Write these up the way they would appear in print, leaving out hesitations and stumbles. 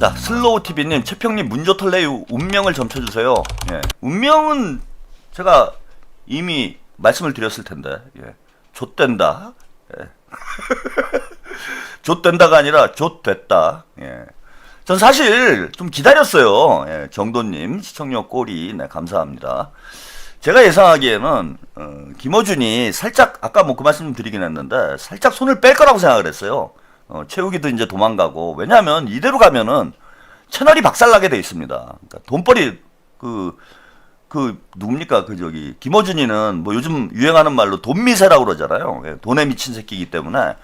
자, 슬로우TV님, 최평님, 문조털레유 운명을 점쳐주세요. 예. 운명은 제가 이미 말씀을 드렸을 텐데, 예. 좆된다. 예. 좆된다가 아니라 좆됐다. 예. 전 사실 좀 기다렸어요. 예. 정도님, 시청료 꼬리, 네, 감사합니다. 제가 예상하기에는, 김어준이 살짝, 아까 뭐 그 말씀 드리긴 했는데, 살짝 손을 뺄 거라고 생각을 했어요. 채우기도 이제 도망가고, 왜냐하면 이대로 가면은 채널이 박살나게 돼 있습니다. 그러니까 돈벌이 누굽니까? 김어준이는 뭐 요즘 유행하는 말로 돈미세라고 그러잖아요. 돈에 미친 새끼이기 때문에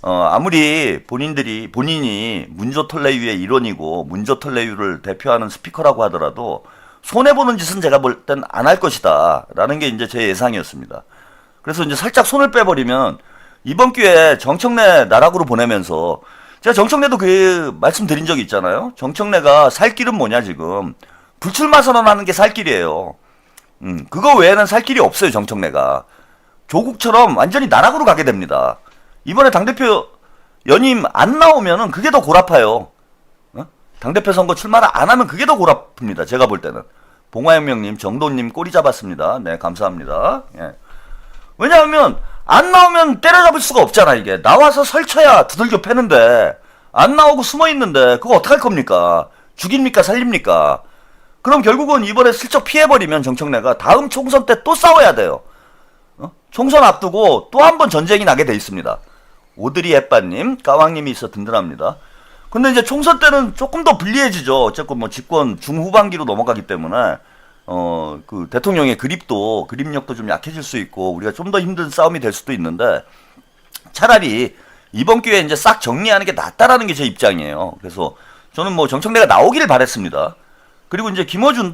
아무리 본인이 문조털레유의 일원이고 문조털레유를 대표하는 스피커라고 하더라도 손해보는 짓은 제가 볼 땐 안 할 것이다 라는 게 이제 제 예상이었습니다. 그래서 이제 살짝 손을 빼버리면 이번 기회에 정청래 나락으로 보내면서, 제가 정청래도 그 말씀드린 적이 있잖아요. 정청래가 살 길은 뭐냐, 지금. 불출마 선언하는 게 살 길이에요. 그거 외에는 살 길이 없어요, 정청래가. 조국처럼 완전히 나락으로 가게 됩니다. 이번에 당대표 연임 안 나오면은 그게 더 골아파요. 당대표 선거 출마를 안 하면 그게 더 골아픕니다, 제가 볼 때는. 봉화혁명님, 정도님 꼬리 잡았습니다. 네, 감사합니다. 예. 왜냐하면 안 나오면 때려잡을 수가 없잖아. 이게 나와서 설쳐야 두들겨 패는데 안 나오고 숨어있는데 그거 어떡할 겁니까? 죽입니까? 살립니까? 그럼 결국은 이번에 슬쩍 피해버리면 정청래가 다음 총선 때 또 싸워야 돼요. 총선 앞두고 또 한 번 전쟁이 나게 돼 있습니다. 오드리 햇바님, 까왕님이 있어 든든합니다. 근데 이제 총선 때는 조금 더 불리해지죠. 어쨌건 뭐 집권 중후반기로 넘어가기 때문에 그 대통령의 그립력도 좀 약해질 수 있고 우리가 좀 더 힘든 싸움이 될 수도 있는데, 차라리 이번 기회에 이제 싹 정리하는 게 낫다라는 게 제 입장이에요. 그래서 저는 뭐 정청래가 나오기를 바랬습니다. 그리고 이제 김어준은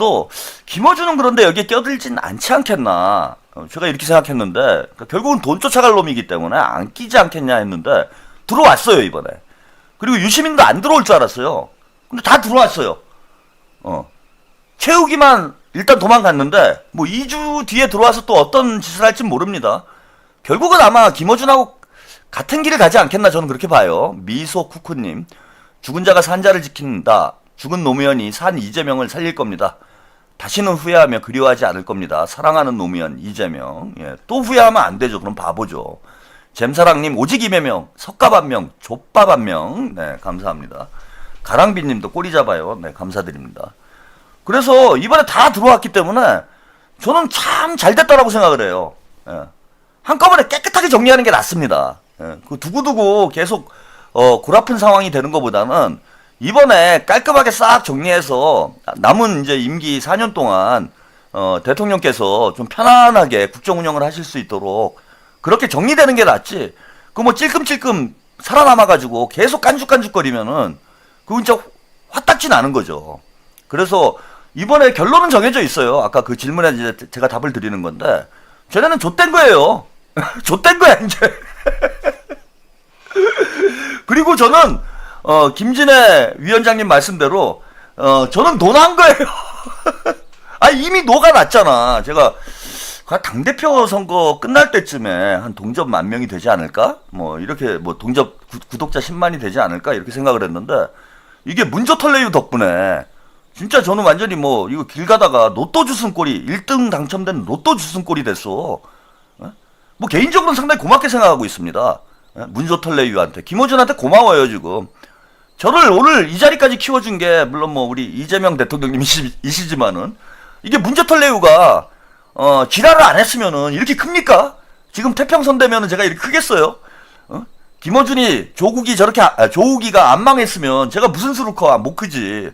그런데 여기에 껴들진 않지 않겠나. 제가 이렇게 생각했는데, 그러니까 결국은 돈 쫓아갈 놈이기 때문에 안 끼지 않겠냐 했는데 들어왔어요, 이번에. 그리고 유시민도 안 들어올 줄 알았어요. 근데 다 들어왔어요. 채우기만 일단 도망갔는데 뭐 2주 뒤에 들어와서 또 어떤 짓을 할지 모릅니다. 결국은 아마 김어준하고 같은 길을 가지 않겠나, 저는 그렇게 봐요. 미소쿠쿠님, 죽은 자가 산 자를 지킨다. 죽은 노무현이 산 이재명을 살릴 겁니다. 다시는 후회하며 그리워하지 않을 겁니다. 사랑하는 노무현 이재명. 예, 또 후회하면 안 되죠. 그럼 바보죠. 잼사랑님, 오직 이매명, 석갑 한 명, 족밥 한 명. 네, 감사합니다. 가랑비님도 꼬리 잡아요. 네, 감사드립니다. 그래서 이번에 다 들어왔기 때문에 저는 참 잘됐다라고 생각을 해요. 예. 한꺼번에 깨끗하게 정리하는 게 낫습니다. 예. 그 두고두고 계속 골아픈 상황이 되는 것보다는 이번에 깔끔하게 싹 정리해서 남은 이제 임기 4년 동안 대통령께서 좀 편안하게 국정 운영을 하실 수 있도록 그렇게 정리되는 게 낫지. 그 뭐 찔끔찔끔 살아남아가지고 계속 깐죽깐죽거리면은 그건 진짜 화딱지 나는 거죠. 그래서 이번에 결론은 정해져 있어요. 아까 그 질문에 이제 제가 답을 드리는 건데, 쟤네는 좆된 거예요. 좆된 거야, 이제. 그리고 저는, 김진애 위원장님 말씀대로, 저는 논한 거예요. 아, 이미 녹아났잖아. 제가, 당대표 선거 끝날 때쯤에 한 동접 10,000명이 되지 않을까? 뭐, 이렇게, 뭐, 동접 구독자 10만이 되지 않을까? 이렇게 생각을 했는데, 이게 문조털레유 덕분에, 진짜 저는 완전히 뭐 이거 길 가다가 로또 주순 꼴이 1등 당첨된 로또 주순 꼴이 됐어. 뭐 개인적으로는 상당히 고맙게 생각하고 있습니다. 문조털레유한테, 김어준한테 고마워요. 지금 저를 오늘 이 자리까지 키워준 게 물론 뭐 우리 이재명 대통령님이시지만은, 이게 문조털레유가 지랄을 안 했으면은 이렇게 큽니까? 지금 태평선 되면은 제가 이렇게 크겠어요? 김어준이 조국이가 안 망했으면 제가 무슨 수로 커? 못 크지.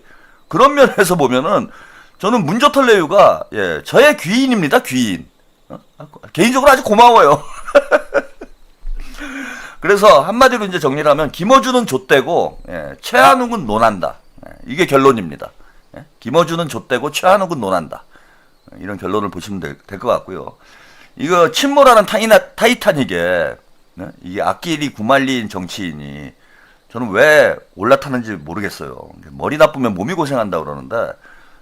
그런 면에서 보면은 저는 문조털레유가, 예, 저의 귀인입니다. 귀인. 개인적으로 아주 고마워요. 그래서 한마디로 이제 정리를 하면 김어준은 좆되고, 예, 최한욱은 논한다. 예, 이게 결론입니다. 예, 김어준은 좆되고 최한욱은 논한다. 이런 결론을 보시면 될 것 같고요. 이거 침몰하는 타이타닉에, 예, 이게 앞길이 구말리인 정치인이 저는 왜 올라타는지 모르겠어요. 머리 나쁘면 몸이 고생한다고 그러는데,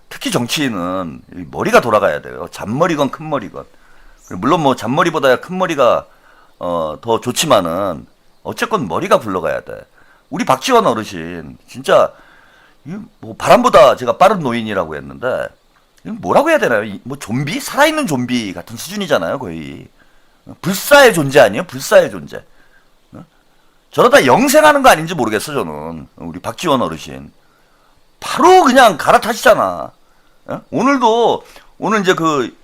특히 정치인은 머리가 돌아가야 돼요. 잔머리건 큰 머리건. 물론 뭐 잔머리보다 큰 머리가 더 좋지만은 어쨌건 머리가 굴러가야 돼. 우리 박지원 어르신 진짜 뭐 바람보다 제가 빠른 노인이라고 했는데 뭐라고 해야 되나요? 뭐 좀비? 살아있는 좀비 같은 수준이잖아요, 거의. 불사의 존재 아니에요? 불사의 존재. 저러다 영생하는 거 아닌지 모르겠어, 저는. 우리 박지원 어르신. 바로 그냥 갈아타시잖아. 오늘 이제 그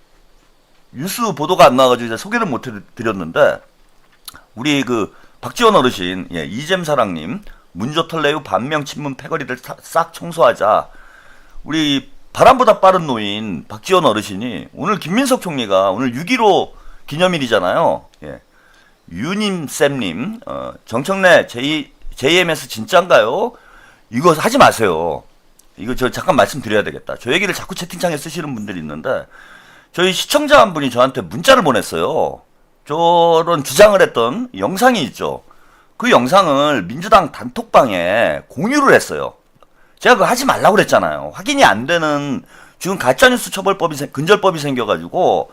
뉴스 보도가 안 나와가지고 이제 소개를 못 해드렸는데, 우리 그 박지원 어르신, 예, 이잼사랑님, 문조털레유 반명 친문 패거리를 싹 청소하자. 우리 바람보다 빠른 노인 박지원 어르신이 오늘 김민석 총리가 오늘 6.15 기념일이잖아요. 예. 유님쌤님, 정청래 JMS 진짠가요? 이거 하지 마세요. 이거 저 잠깐 말씀드려야 되겠다. 저 얘기를 자꾸 채팅창에 쓰시는 분들이 있는데, 저희 시청자 한 분이 저한테 문자를 보냈어요. 저런 주장을 했던 영상이 있죠. 그 영상을 민주당 단톡방에 공유를 했어요. 제가 그거 하지 말라고 그랬잖아요. 확인이 안 되는, 지금 가짜뉴스 처벌법이, 근절법이 생겨가지고,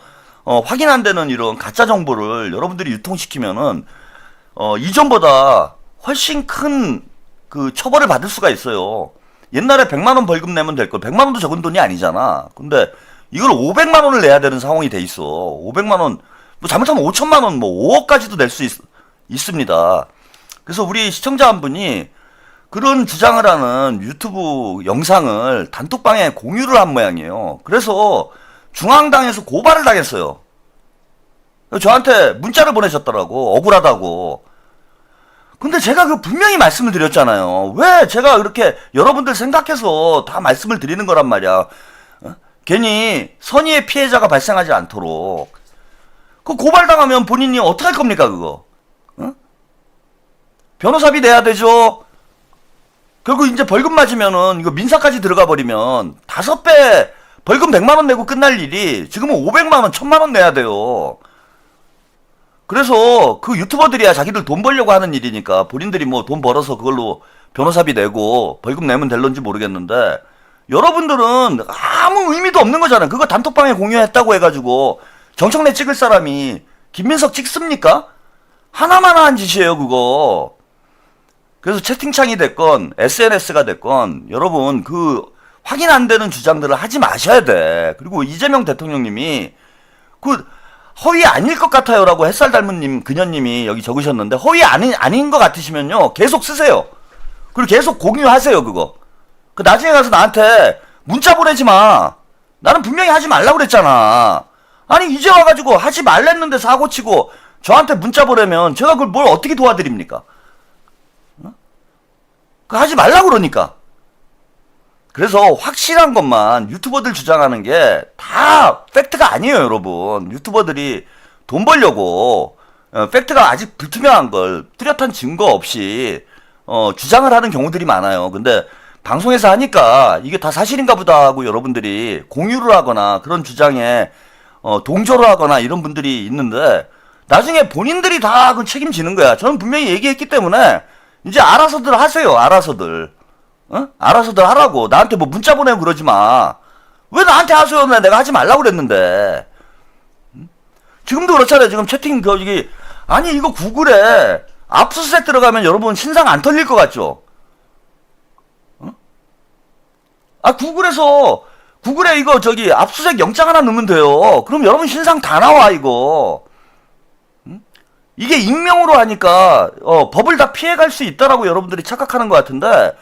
확인 안 되는 이런 가짜 정보를 여러분들이 유통시키면은, 이전보다 훨씬 큰 그 처벌을 받을 수가 있어요. 옛날에 100만원 벌금 내면 될 걸, 100만원도 적은 돈이 아니잖아. 근데 이걸 500만원을 내야 되는 상황이 돼 있어. 500만원, 뭐 잘못하면 5천만원, 뭐 5억까지도 낼 수 있습니다. 그래서 우리 시청자 한 분이 그런 주장을 하는 유튜브 영상을 단톡방에 공유를 한 모양이에요. 그래서 중앙당에서 고발을 당했어요. 저한테 문자를 보내셨더라고. 억울하다고. 근데 제가 그 분명히 말씀을 드렸잖아요. 왜 제가 그렇게 여러분들 생각해서 다 말씀을 드리는 거란 말이야. 괜히 선의의 피해자가 발생하지 않도록. 그 고발당하면 본인이 어떻게 할 겁니까, 그거? 변호사비 내야 되죠? 결국 이제 벌금 맞으면은 이거 민사까지 들어가 버리면 5배 벌금 100만원 내고 끝날 일이 지금은 500만원, 1000만원 내야 돼요. 그래서 그 유튜버들이야 자기들 돈 벌려고 하는 일이니까 본인들이 뭐 돈 벌어서 그걸로 변호사비 내고 벌금 내면 될런지 모르겠는데, 여러분들은 아무 의미도 없는 거잖아요. 그거 단톡방에 공유했다고 해가지고 정청래 찍을 사람이 김민석 찍습니까? 하나마나 한 짓이에요, 그거. 그래서 채팅창이 됐건 SNS가 됐건 여러분 그 확인 안 되는 주장들을 하지 마셔야 돼. 그리고 이재명 대통령님이 그 허위 아닐 것 같아요라고 햇살 닮은 그녀님이 여기 적으셨는데, 허위 아닌 것 같으시면요 계속 쓰세요. 그리고 계속 공유하세요. 그거 그 나중에 가서 나한테 문자 보내지 마. 나는 분명히 하지 말라고 그랬잖아. 아니 이제 와가지고 하지 말랬는데 사고치고 저한테 문자 보내면 제가 그걸 뭘 어떻게 도와드립니까? 그 하지 말라고 그러니까. 그래서 확실한 것만 유튜버들 주장하는 게 다 팩트가 아니에요, 여러분. 유튜버들이 돈 벌려고 팩트가 아직 불투명한 걸 뚜렷한 증거 없이 주장을 하는 경우들이 많아요. 근데 방송에서 하니까 이게 다 사실인가 보다 하고 여러분들이 공유를 하거나 그런 주장에 동조를 하거나 이런 분들이 있는데, 나중에 본인들이 다 그 책임지는 거야. 저는 분명히 얘기했기 때문에 이제 알아서들 하세요. 알아서들. 알아서들 하라고. 나한테 뭐 문자 보내고 그러지 마. 왜 나한테 하세요? 내가 하지 말라고 그랬는데. 지금도 그렇잖아요. 지금 채팅 저기 아니 이거 구글에 압수수색 들어가면 여러분 신상 안 털릴 것 같죠? 구글에 이거 저기 압수수색 영장 하나 넣으면 돼요. 그럼 여러분 신상 다 나와 이거. 이게 익명으로 하니까 법을 다 피해갈 수 있다라고 여러분들이 착각하는 것 같은데,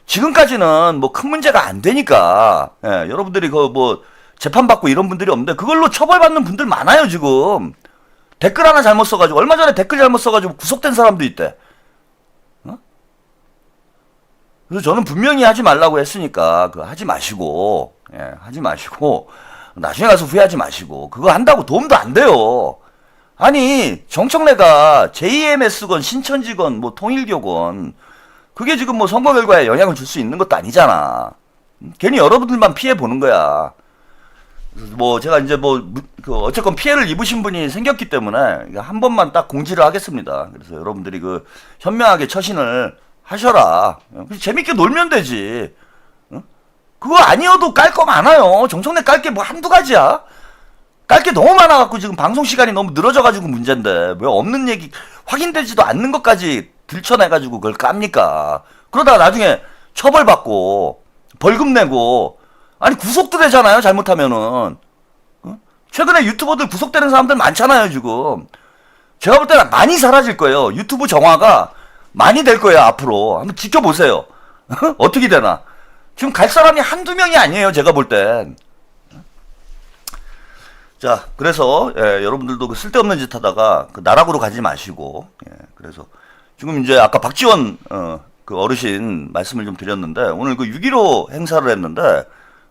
지금까지는 뭐 큰 문제가 안 되니까, 예, 여러분들이 그 뭐 재판받고 이런 분들이 없는데 그걸로 처벌받는 분들 많아요. 지금 댓글 하나 잘못 써가지고, 얼마 전에 댓글 잘못 써가지고 구속된 사람도 있대. 그래서 저는 분명히 하지 말라고 했으니까 그 하지 마시고, 예, 하지 마시고 나중에 가서 후회하지 마시고. 그거 한다고 도움도 안 돼요. 아니 정청래가 JMS건 신천지건 뭐 통일교건 그게 지금 뭐 선거 결과에 영향을 줄 수 있는 것도 아니잖아. 괜히 여러분들만 피해 보는 거야. 뭐 제가 이제 그 어쨌건 피해를 입으신 분이 생겼기 때문에 한 번만 딱 공지를 하겠습니다. 그래서 여러분들이 그 현명하게 처신을 하셔라. 재밌게 놀면 되지. 그거 아니어도 깔 거 많아요. 정청래 깔 게 뭐 한두 가지야. 깔 게 너무 많아갖고 지금 방송 시간이 너무 늘어져가지고 문제인데, 왜 없는 얘기, 확인되지도 않는 것까지 들춰내가지고 그걸 깝니까. 그러다가 나중에 처벌받고 벌금 내고. 아니, 구속도 되잖아요, 잘못하면은. 최근에 유튜버들 구속되는 사람들 많잖아요, 지금. 제가 볼 때는 많이 사라질 거예요. 유튜브 정화가 많이 될 거예요, 앞으로. 한번 지켜보세요. 어떻게 되나. 지금 갈 사람이 한두 명이 아니에요, 제가 볼 땐. 자, 그래서, 여러분들도 그 쓸데없는 짓 하다가 그 나락으로 가지 마시고, 그래서 지금 이제 아까 박지원, 그 어르신 말씀을 좀 드렸는데, 오늘 그 6.15 행사를 했는데,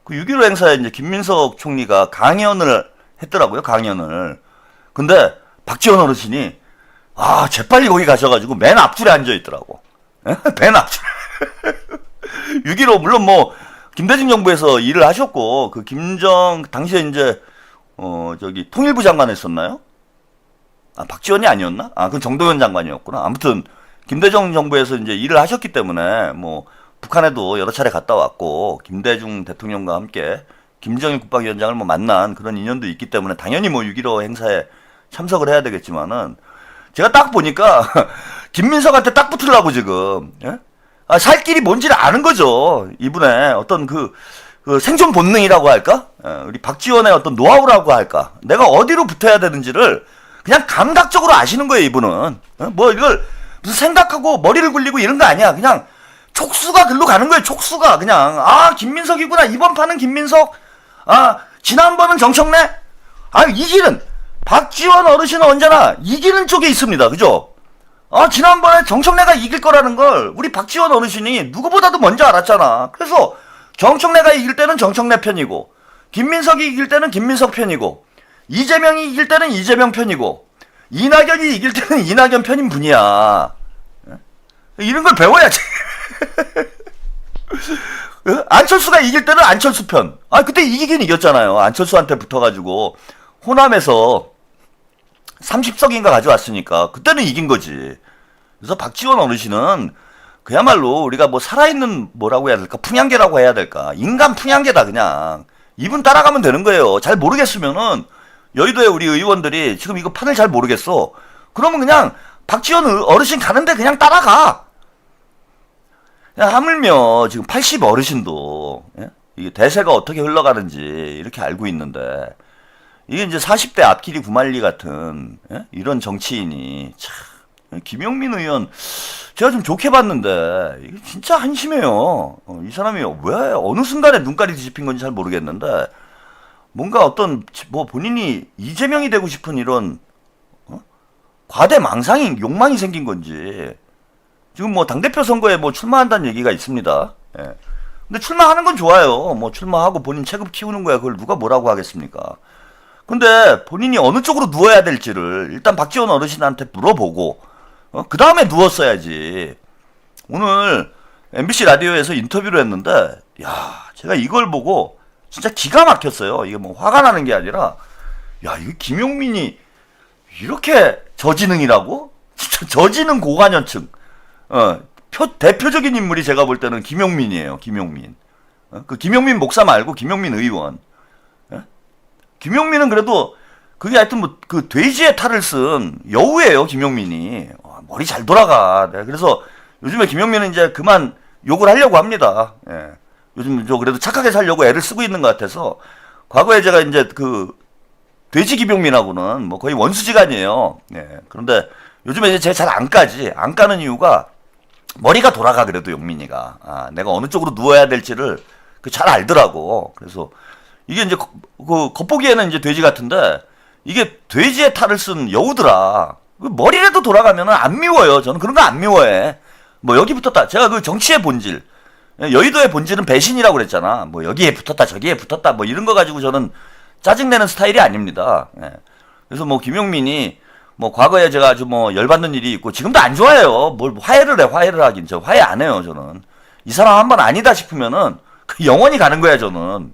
그 6.15 행사에 이제 김민석 총리가 강연을 했더라고요, 강연을. 근데 박지원 어르신이, 재빨리 거기 가셔가지고 맨 앞줄에 앉아있더라고. 맨 앞줄에. 6.15, 물론 뭐, 김대중 정부에서 일을 하셨고, 그 당시에 이제, 통일부 장관 했었나요? 박지원이 아니었나? 그건 정동현 장관이었구나. 아무튼, 김대중 정부에서 이제 일을 하셨기 때문에, 뭐, 북한에도 여러 차례 갔다 왔고, 김대중 대통령과 함께 김정일 국방위원장을 뭐 만난 그런 인연도 있기 때문에, 당연히 뭐 6.15 행사에 참석을 해야 되겠지만은, 제가 딱 보니까, 김민석한테 딱 붙으려고 지금, 예? 살 길이 뭔지를 아는 거죠. 이분의 어떤 그 생존 본능이라고 할까? 우리 박지원의 어떤 노하우라고 할까? 내가 어디로 붙어야 되는지를 그냥 감각적으로 아시는 거예요, 이분은. 뭐 이걸 무슨 생각하고 머리를 굴리고 이런 거 아니야. 그냥 촉수가 글로 가는 거예요, 촉수가. 그냥, 김민석이구나. 이번 판은 김민석. 지난번은 정청래. 이기는, 박지원 어르신은 언제나 이기는 쪽에 있습니다. 그죠? 지난번에 정청래가 이길 거라는 걸 우리 박지원 어르신이 누구보다도 먼저 알았잖아. 그래서 정청래가 이길 때는 정청래 편이고, 김민석이 이길 때는 김민석 편이고, 이재명이 이길 때는 이재명 편이고, 이낙연이 이길 때는 이낙연 편인 분이야. 이런 걸 배워야지. 안철수가 이길 때는 안철수 편. 그때 이기긴 이겼잖아요. 안철수한테 붙어가지고 호남에서 30석인가 가져왔으니까 그때는 이긴 거지. 그래서 박지원 어르신은 그야말로 우리가 뭐 살아있는 뭐라고 해야 될까? 풍향계라고 해야 될까? 인간 풍향계다 그냥. 이분 따라가면 되는 거예요. 잘 모르겠으면은 여의도에 우리 의원들이 지금 이거 판을 잘 모르겠어. 그러면 그냥 박지원 어르신 가는데 그냥 따라가. 하물며 지금 80 어르신도 이게 대세가 어떻게 흘러가는지 이렇게 알고 있는데, 이게 이제 40대 앞길이 구말리 같은 이런 정치인이 참, 김용민 의원 제가 좀 좋게 봤는데 이게 진짜 한심해요. 이 사람이 왜 어느 순간에 눈깔이 뒤집힌 건지 잘 모르겠는데, 뭔가 어떤 뭐 본인이 이재명이 되고 싶은 이런 과대 망상이 욕망이 생긴 건지. 지금 뭐 당대표 선거에 뭐 출마한다는 얘기가 있습니다. 근데 출마하는 건 좋아요. 뭐 출마하고 본인 체급 키우는 거야. 그걸 누가 뭐라고 하겠습니까? 근데 본인이 어느 쪽으로 누워야 될지를 일단 박지원 어르신한테 물어보고, 그 다음에 누웠어야지. 오늘 MBC 라디오에서 인터뷰를 했는데, 제가 이걸 보고 진짜 기가 막혔어요. 이게 뭐 화가 나는 게 아니라, 이거 김용민이 이렇게 저지능이라고? 진짜 저지능 고관여층. 대표적인 인물이 제가 볼 때는 김용민이에요. 김용민. 그 김용민 목사 말고 김용민 의원. 김용민은 그래도 그게 하여튼 뭐 그 돼지의 탈을 쓴 여우예요, 김용민이. 머리 잘 돌아가. 그래서 요즘에 김용민은 이제 그만 욕을 하려고 합니다. 요즘 저 그래도 착하게 살려고 애를 쓰고 있는 것 같아서, 과거에 제가 이제 그 돼지 김용민하고는 뭐 거의 원수지간이에요. 그런데 요즘에 이제 제가 잘 안 까는 이유가, 머리가 돌아가. 그래도 용민이가 내가 어느 쪽으로 누워야 될지를 잘 알더라고. 그래서 이게 이제 겉보기에는 이제 돼지 같은데, 이게 돼지의 탈을 쓴 여우더라. 머리라도 돌아가면은 안 미워요. 저는 그런 거 안 미워해. 뭐 여기 붙었다. 제가 그 정치의 본질, 여의도의 본질은 배신이라고 그랬잖아. 뭐 여기에 붙었다 저기에 붙었다 뭐 이런 거 가지고 저는 짜증내는 스타일이 아닙니다. 그래서 뭐 김용민이 뭐 과거에 제가 아주 뭐 열받는 일이 있고, 지금도 안 좋아해요. 뭘 화해를 해. 화해를 하긴 저 화해 안 해요. 저는 이 사람 한번 아니다 싶으면은 영원히 가는 거야. 저는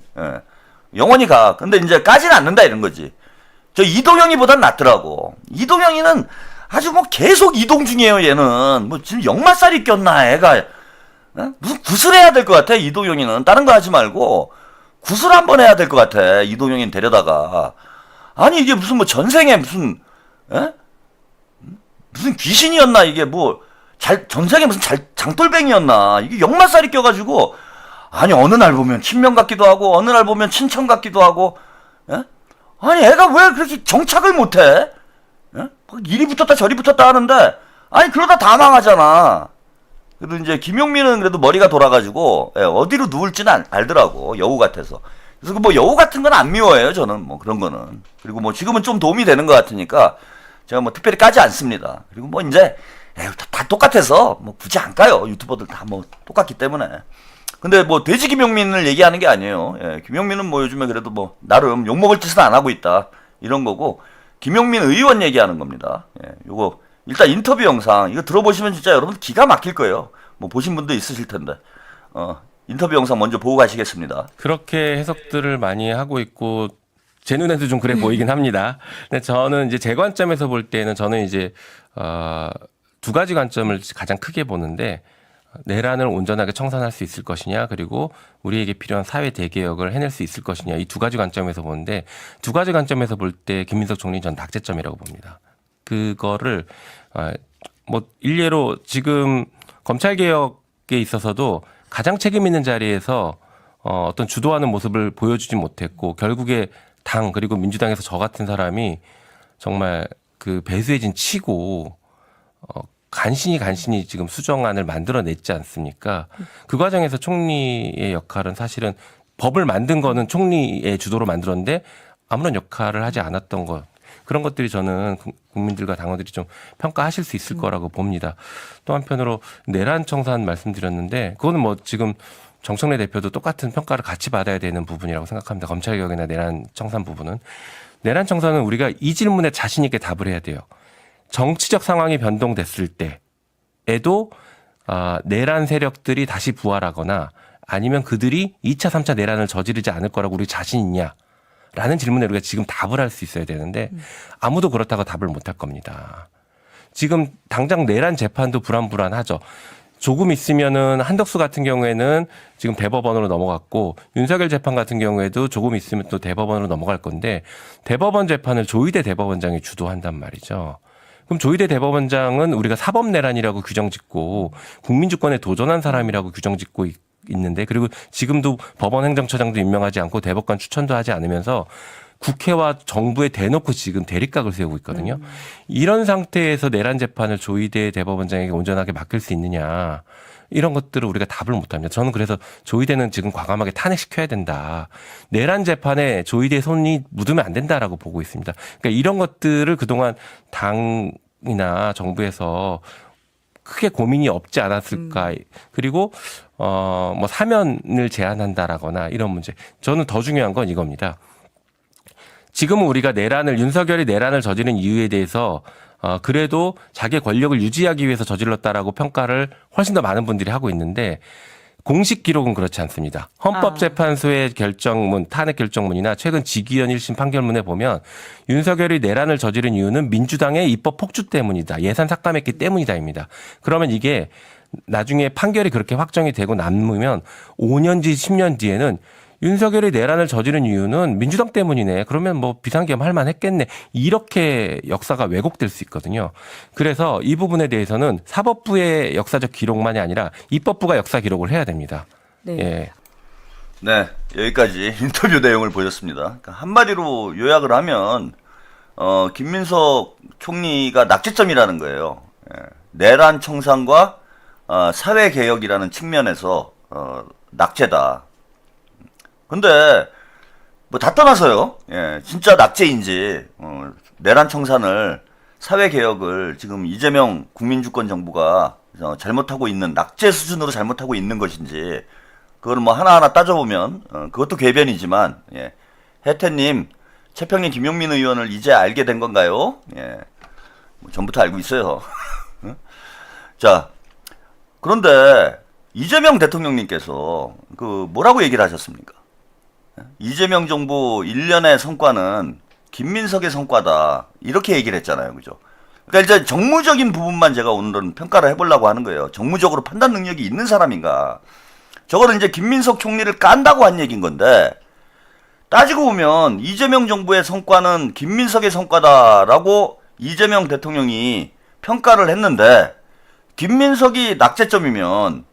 영원히 가. 근데 이제 까지는 않는다 이런 거지. 저 이동영이보단 낫더라고. 이동영이는 아주 뭐 계속 이동 중이에요. 얘는 뭐 지금 역마살이 꼈나 애가. 무슨 구슬해야 될 것 같아. 이동영이는 다른 거 하지 말고 구슬 한번 해야 될 것 같아. 이동영인 데려다가. 아니 이게 무슨 뭐 전생에 무슨 무슨 귀신이었나 이게. 뭐 전생에 무슨 장돌뱅이였나 이게. 역마살이 껴가지고 아니 어느 날 보면 친명 같기도 하고 어느 날 보면 친청 같기도 하고, 예? 아니 애가 왜 그렇게 정착을 못해? 예? 이리 붙었다 저리 붙었다 하는데 아니 그러다 다 망하잖아. 그래도 이제 김용민은 그래도 머리가 돌아가지고 어디로 누울지는 알더라고, 여우 같아서. 그래서 뭐 여우 같은 건 안 미워해요 저는, 뭐 그런 거는. 그리고 뭐 지금은 좀 도움이 되는 것 같으니까 제가 뭐 특별히 까지 않습니다. 그리고 뭐 이제 다 똑같아서 뭐 굳이 안 까요. 유튜버들 다 뭐 똑같기 때문에. 근데 뭐 돼지 김용민을 얘기하는 게 아니에요. 김용민은 뭐 요즘에 그래도 뭐 나름 욕먹을 짓은 안 하고 있다 이런 거고, 김용민 의원 얘기하는 겁니다. 요거 일단 인터뷰 영상 이거 들어보시면 진짜 여러분 기가 막힐 거예요. 뭐 보신 분도 있으실 텐데 인터뷰 영상 먼저 보고 가시겠습니다. 그렇게 해석들을 많이 하고 있고 제 눈에도 좀 그래 보이긴 합니다. 근데 저는 이제 제 관점에서 볼 때는 저는 이제 두 가지 관점을 가장 크게 보는데, 내란을 온전하게 청산할 수 있을 것이냐, 그리고 우리에게 필요한 사회 대개혁을 해낼 수 있을 것이냐, 이 두 가지 관점에서 보는데, 두 가지 관점에서 볼 때 김민석 총리 전 낙제점이라고 봅니다. 그거를 뭐 일례로 지금 검찰 개혁에 있어서도 가장 책임 있는 자리에서 어떤 주도하는 모습을 보여주지 못했고, 결국에 당 그리고 민주당에서 저 같은 사람이 정말 그 배수해진 치고 간신히 지금 수정안을 만들어냈지 않습니까? 그 과정에서 총리의 역할은 사실은 법을 만든 거는 총리의 주도로 만들었는데 아무런 역할을 하지 않았던 것, 그런 것들이 저는 국민들과 당원들이 좀 평가하실 수 있을 거라고 봅니다. 또 한편으로 내란 청산 말씀드렸는데, 그거는 뭐 지금 정청래 대표도 똑같은 평가를 같이 받아야 되는 부분이라고 생각합니다. 검찰개혁이나 내란 청산 부분은. 내란 청산은 우리가 이 질문에 자신 있게 답을 해야 돼요. 정치적 상황이 변동됐을 때에도 내란 세력들이 다시 부활하거나 아니면 그들이 2차, 3차 내란을 저지르지 않을 거라고 우리 자신 있냐? 라는 질문에 우리가 지금 답을 할 수 있어야 되는데 아무도 그렇다고 답을 못 할 겁니다. 지금 당장 내란 재판도 불안불안하죠. 조금 있으면은 한덕수 같은 경우에는 지금 대법원으로 넘어갔고, 윤석열 재판 같은 경우에도 조금 있으면 또 대법원으로 넘어갈 건데, 대법원 재판을 조희대 대법원장이 주도한단 말이죠. 그럼 조희대 대법원장은 우리가 사법내란이라고 규정짓고 국민주권에 도전한 사람이라고 규정짓고 있는데, 그리고 지금도 법원 행정처장도 임명하지 않고 대법관 추천도 하지 않으면서 국회와 정부에 대놓고 지금 대립각을 세우고 있거든요. 이런 상태에서 내란 재판을 조희대 대법원장에게 온전하게 맡길 수 있느냐, 이런 것들을 우리가 답을 못합니다. 저는 그래서 조희대는 지금 과감하게 탄핵시켜야 된다. 내란 재판에 조희대의 손이 묻으면 안 된다라고 보고 있습니다. 그러니까 이런 것들을 그동안 당이나 정부에서 크게 고민이 없지 않았을까. 그리고 뭐 사면을 제한한다라거나 이런 문제. 저는 더 중요한 건 이겁니다. 지금은 우리가 윤석열이 내란을 저지른 이유에 대해서 그래도 자기의 권력을 유지하기 위해서 저질렀다라고 평가를 훨씬 더 많은 분들이 하고 있는데, 공식 기록은 그렇지 않습니다. 헌법재판소의 결정문, 탄핵 결정문이나 최근 직위원 1심 판결문에 보면 윤석열이 내란을 저지른 이유는 민주당의 입법 폭주 때문이다, 예산 삭감했기 때문이다입니다. 그러면 이게 나중에 판결이 그렇게 확정이 되고 남으면 5년 뒤 10년 뒤에는 윤석열이 내란을 저지른 이유는 민주당 때문이네, 그러면 뭐 비상계엄 할 만했겠네, 이렇게 역사가 왜곡될 수 있거든요. 그래서 이 부분에 대해서는 사법부의 역사적 기록만이 아니라 입법부가 역사 기록을 해야 됩니다. 네. 예. 네, 여기까지 인터뷰 내용을 보셨습니다. 그러니까 한마디로 요약을 하면 김민석 총리가 낙제점이라는 거예요. 내란 청산과 사회 개혁이라는 측면에서 낙제다. 근데 뭐 다 떠나서요. 진짜 낙제인지 내란 청산을, 사회 개혁을 지금 이재명 국민주권 정부가 잘못하고 있는, 낙제 수준으로 잘못하고 있는 것인지, 그걸 뭐 하나하나 따져보면 그것도 궤변이지만, 혜태님, 최평림 김용민 의원을 이제 알게 된 건가요? 뭐 전부터 알고 있어요. 자, 그런데 이재명 대통령님께서 그 뭐라고 얘기를 하셨습니까? 이재명 정부 1년의 성과는 김민석의 성과다, 이렇게 얘기를 했잖아요. 그죠? 그러니까 이제 정무적인 부분만 제가 오늘은 평가를 해보려고 하는 거예요. 정무적으로 판단 능력이 있는 사람인가. 저거는 이제 김민석 총리를 깐다고 한 얘기인 건데, 따지고 보면 이재명 정부의 성과는 김민석의 성과다라고 이재명 대통령이 평가를 했는데, 김민석이 낙제점이면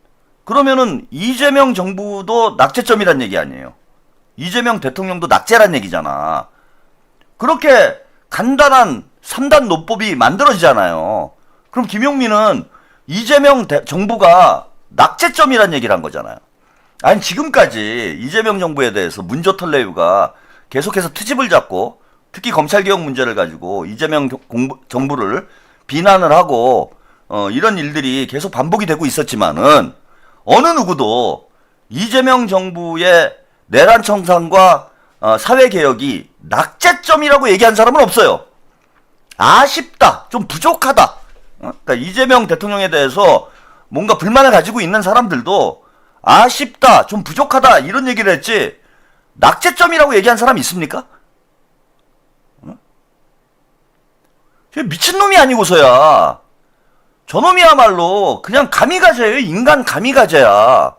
그러면은 이재명 정부도 낙제점이란 얘기 아니에요. 이재명 대통령도 낙제란 얘기잖아. 그렇게 간단한 3단 노법이 만들어지잖아요. 그럼 김용민은 이재명 정부가 낙제점이란 얘기를 한 거잖아요. 아니 지금까지 이재명 정부에 대해서 문조털레유가 계속해서 트집을 잡고 특히 검찰개혁 문제를 가지고 이재명 정부를 비난을 하고 이런 일들이 계속 반복이 되고 있었지만은 어느 누구도 이재명 정부의 내란 청산과 사회개혁이 낙제점이라고 얘기한 사람은 없어요. 아쉽다, 좀 부족하다. 그러니까 이재명 대통령에 대해서 뭔가 불만을 가지고 있는 사람들도 아쉽다, 좀 부족하다 이런 얘기를 했지 낙제점이라고 얘기한 사람이 있습니까? 미친놈이 아니고서야 저놈이야말로 그냥 가미가제예요. 인간 가미가제야.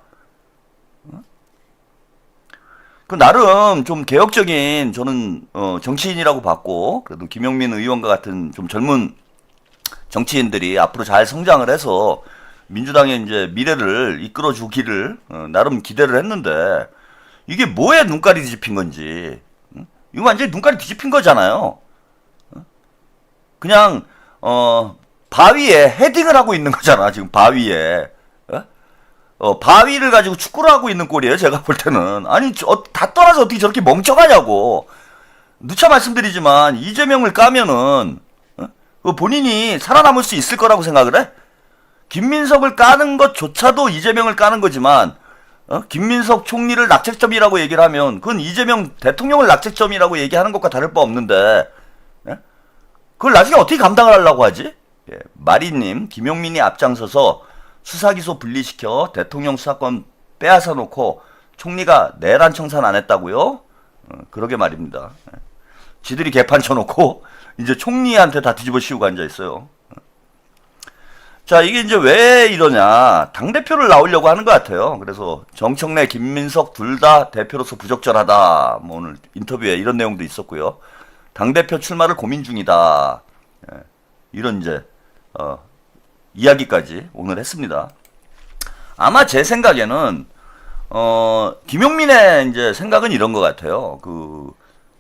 그 나름 좀 개혁적인 저는 정치인이라고 봤고 그래도 김용민 의원과 같은 좀 젊은 정치인들이 앞으로 잘 성장을 해서 민주당의 이제 미래를 이끌어 주기를 나름 기대를 했는데 이게 뭐에 눈깔이 뒤집힌 건지 이거 완전히 눈깔이 뒤집힌 거잖아요. 그냥 바위에 헤딩을 하고 있는 거잖아. 지금 바위에 바위를 가지고 축구를 하고 있는 꼴이에요. 제가 볼 때는. 아니 다 떠나서 어떻게 저렇게 멍청하냐고. 누차 말씀드리지만 이재명을 까면은 본인이 살아남을 수 있을 거라고 생각을 해? 김민석을 까는 것조차도 이재명을 까는 거지만 김민석 총리를 낙제점이라고 얘기를 하면 그건 이재명 대통령을 낙제점이라고 얘기하는 것과 다를 바 없는데 그걸 나중에 어떻게 감당을 하려고 하지? 마리님, 김용민이 앞장서서 수사기소 분리시켜 대통령 수사권 빼앗아 놓고 총리가 내란 청산 안 했다고요? 그러게 말입니다. 지들이 개판 쳐놓고 이제 총리한테 다 뒤집어 씌우고 앉아있어요. 자, 이게 이제 왜 이러냐. 당대표를 나오려고 하는 것 같아요. 그래서 정청래, 김민석 둘 다 대표로서 부적절하다. 뭐 오늘 인터뷰에 이런 내용도 있었고요. 당대표 출마를 고민 중이다. 이런 이제 이야기까지 오늘 했습니다. 아마 제 생각에는 김용민의 이제 생각은 이런 것 같아요. 그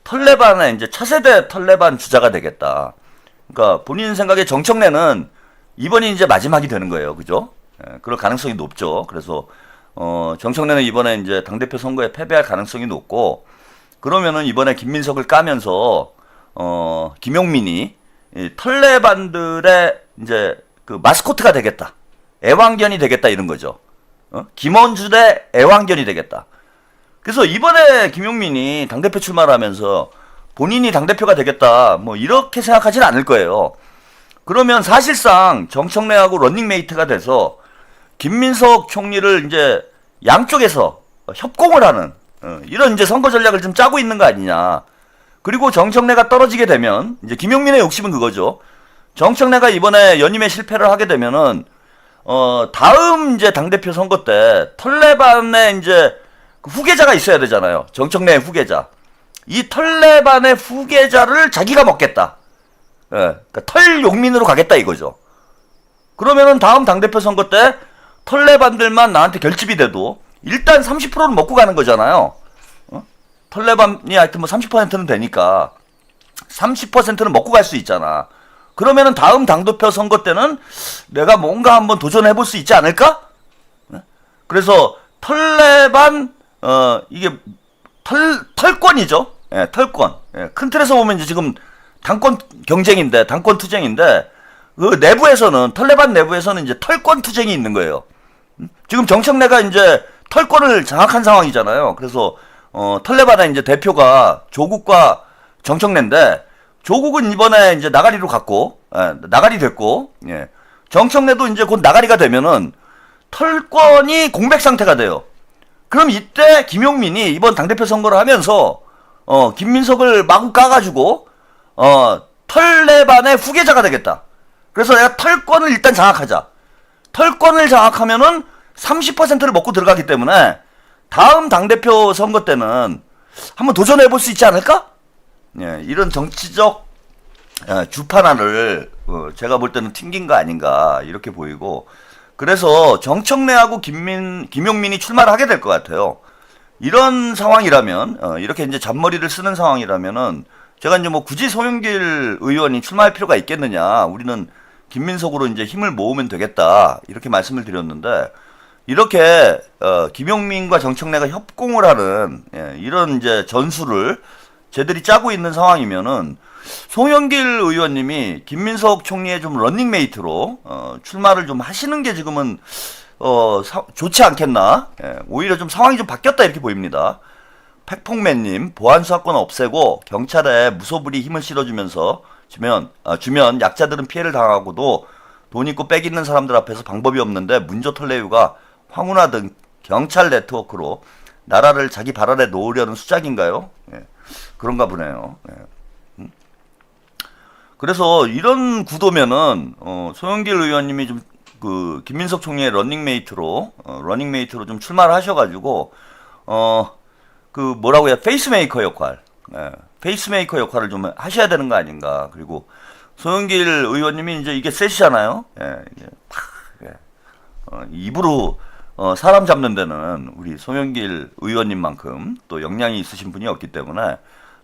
털레반의 이제 차세대 털레반 주자가 되겠다. 그러니까 본인 생각에 정청래는 이번이 이제 마지막이 되는 거예요. 그죠? 그럴 가능성이 높죠. 그래서 정청래는 이번에 이제 당대표 선거에 패배할 가능성이 높고 그러면은 이번에 김민석을 까면서 김용민이 이 털레반들의 이제 그 마스코트가 되겠다. 애완견이 되겠다 이런 거죠. 김원주 대 애완견이 되겠다. 그래서 이번에 김용민이 당대표 출마를 하면서 본인이 당대표가 되겠다 뭐 이렇게 생각하지는 않을 거예요. 그러면 사실상 정청래하고 런닝메이트가 돼서 김민석 총리를 이제 양쪽에서 협공을 하는 이런 이제 선거 전략을 좀 짜고 있는 거 아니냐. 그리고 정청래가 떨어지게 되면 이제 김용민의 욕심은 그거죠. 정청래가 이번에 연임에 실패를 하게 되면은 다음 이제 당대표 선거 때 털레반의 이제 그 후계자가 있어야 되잖아요. 정청래의 후계자. 이 털레반의 후계자를 자기가 먹겠다. 그러니까 털용민으로 가겠다 이거죠. 그러면은 다음 당대표 선거 때 털레반들만 나한테 결집이 돼도 일단 30%는 먹고 가는 거잖아요. 털레반이 하여튼 뭐 30%는 되니까 30%는 먹고 갈 수 있잖아. 그러면은 다음 당대표 선거 때는 내가 뭔가 한번 도전해 볼 수 있지 않을까? 그래서 털레반 이게 털권이죠. 털권. 큰 틀에서 보면 이제 지금 당권 경쟁인데 당권 투쟁인데 그 내부에서는 털레반 내부에서는 이제 털권 투쟁이 있는 거예요. 지금 정청래가 이제 털권을 장악한 상황이잖아요. 그래서 털레반의 이제 대표가 조국과 정청래인데 조국은 이번에 이제 나가리로 갔고 나가리 됐고 정청래도 이제 곧 나가리가 되면은 털권이 공백 상태가 돼요. 그럼 이때 김용민이 이번 당대표 선거를 하면서 김민석을 마구 까가지고 털레반의 후계자가 되겠다. 그래서 내가 털권을 일단 장악하자. 털권을 장악하면은 30%를 먹고 들어가기 때문에 다음 당대표 선거 때는 한번 도전해 볼 수 있지 않을까? 이런 정치적 주판화를 제가 볼 때는 튕긴 거 아닌가 이렇게 보이고 그래서 정청래하고 김용민이 출마를 하게 될 것 같아요. 이런 상황이라면, 이렇게 이제 잔머리를 쓰는 상황이라면은, 제가 이제 뭐 굳이 송영길 의원이 출마할 필요가 있겠느냐, 우리는 김민석으로 이제 힘을 모으면 되겠다, 이렇게 말씀을 드렸는데, 이렇게, 김용민과 정청래가 협공을 하는, 이런 이제 전술을 쟤들이 짜고 있는 상황이면은, 송영길 의원님이 김민석 총리의 좀 런닝메이트로, 출마를 좀 하시는 게 지금은, 좋지 않겠나? 오히려 좀 상황이 좀 바뀌었다 이렇게 보입니다. 팩폭맨님, 보안수사권 없애고 경찰에 무소불위 힘을 실어주면서 주면 약자들은 피해를 당하고도 돈 있고 빽 있는 사람들 앞에서 방법이 없는데 문조털레유가 황운하 등 경찰 네트워크로 나라를 자기 발 아래 놓으려는 수작인가요? 그런가 보네요. 그래서 이런 구도면은 송영길 의원님이 좀 김민석 총리의 러닝메이트로 좀 출마를 하셔가지고, 뭐라고 해야, 페이스메이커 역할, 페이스메이커 역할을 좀 하셔야 되는 거 아닌가. 그리고 송영길 의원님이 이제 이게 셋이잖아요. 이게 입으로, 사람 잡는 데는 우리 송영길 의원님만큼 또 역량이 있으신 분이 없기 때문에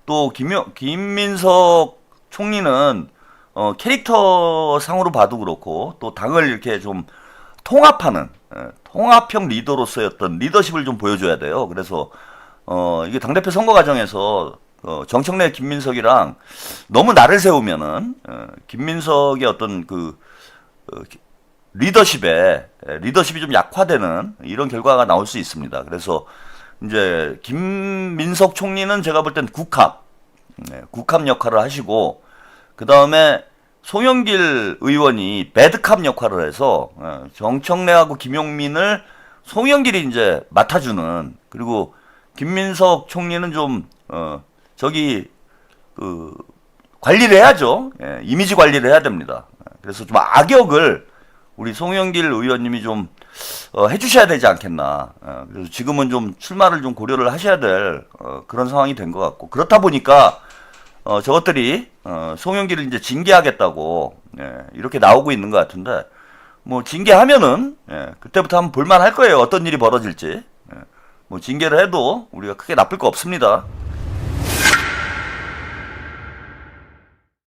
또 김민석 총리는 캐릭터 상으로 봐도 그렇고 또 당을 이렇게 좀 통합하는 통합형 리더로서의 어떤 리더십을 좀 보여줘야 돼요. 그래서 이게 당대표 선거 과정에서 정청래 김민석이랑 너무 나를 세우면은 김민석의 어떤 리더십이 좀 약화되는 이런 결과가 나올 수 있습니다. 그래서 이제 김민석 총리는 제가 볼 땐 국합 역할을 하시고, 그 다음에 송영길 의원이 배드캅 역할을 해서 정청래하고 김용민을 송영길이 이제 맡아주는, 그리고 김민석 총리는 좀 관리를 해야죠. 이미지 관리를 해야 됩니다. 그래서 좀 악역을 우리 송영길 의원님이 좀 해주셔야 되지 않겠나. 그래서 지금은 좀 출마를 좀 고려를 하셔야 될 그런 상황이 된 것 같고, 그렇다 보니까 저것들이 송영길을 이제 징계하겠다고 이렇게 나오고 있는 것 같은데, 뭐 징계하면은 그때부터 한번 볼만할 거예요. 어떤 일이 벌어질지. 뭐 징계를 해도 우리가 크게 나쁠 거 없습니다.